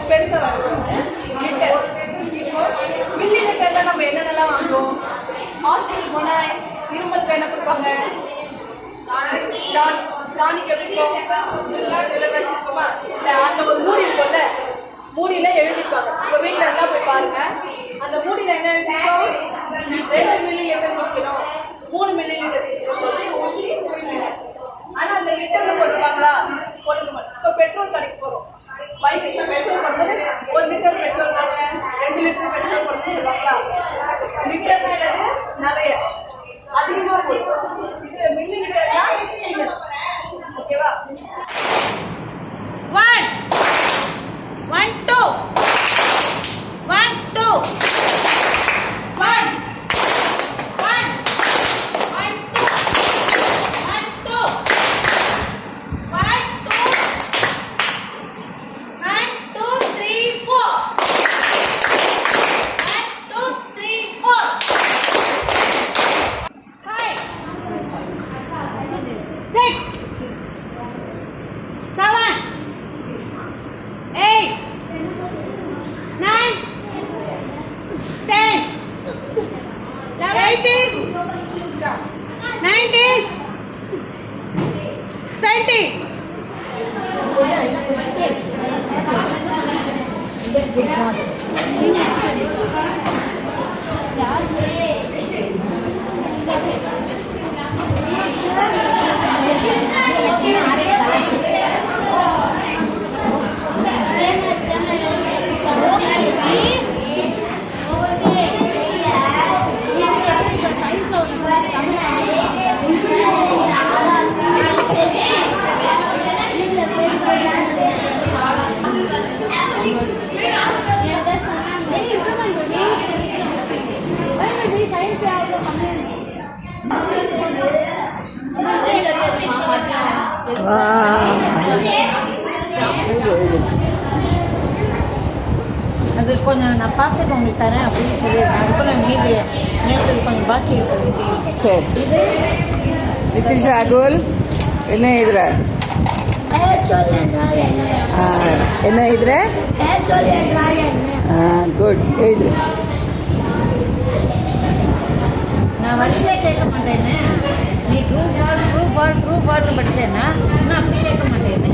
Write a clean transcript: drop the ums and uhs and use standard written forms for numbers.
பெருசா வருது லிட்டர். இப்போ மில்லி லிட்டர்ல நம்ம என்னென்னலாம் வாங்குவோம்? ஹாஸ்பிட்டல் போனா இருமலுக்கு என்ன கொடுப்பாங்க? டானிக் வச்சிருக்கோமா? இல்ல அதுல ஒரு மூடி இருக்கும்ல, மூடியில எழுதிருப்பாங்க. உங்க வீட்டுல இருந்தா போய் பாருங்க. அந்த மூடியில என்ன எழுதிருக்கோம்? 2 மில்லி லிட்டர் குடிக்கணும், 3 மில்லி லிட்டர் குடிக்கணும். ஆனா அந்த லிட்டர்ல போட்டுருக்காங்களா? போட்டுக்க மாட்டோம். இப்ப பெட்ரோல் கடைக்கு போறோம், பைக் பெட்ரோல் போடுறது 1 லிட்டர் பெட்ரோல் போடுங்க, 2 லிட்டர் பெட்ரோல் போடுன்னு சொல்லுவாங்களா? லிட்டர் நிறைய அதிகமா போடும். இது மில்லி லிட்டர்னா ஓகேவா? 1 1 2 1 2 1 அது கொஞ்சம் நான் பார்த்துட்டு உங்களுக்கு தரேன் அப்படின்னு சொல்லியிருக்கேன். அதுக்குள்ள மீதி நேற்று கொஞ்சம் பாக்கி இருக்குது. சரி நிதிஷ் ராகுல் என்ன எழுதுற? என்ன எழுதுற? குட் எழுது. நான் வரிசையாக கேட்க மாட்டேன்னு, நீ ட்ரூ ஃபால்ஸ்னு படித்தேன்னா இன்னும் அப்படி கேட்க மாட்டேன்னு.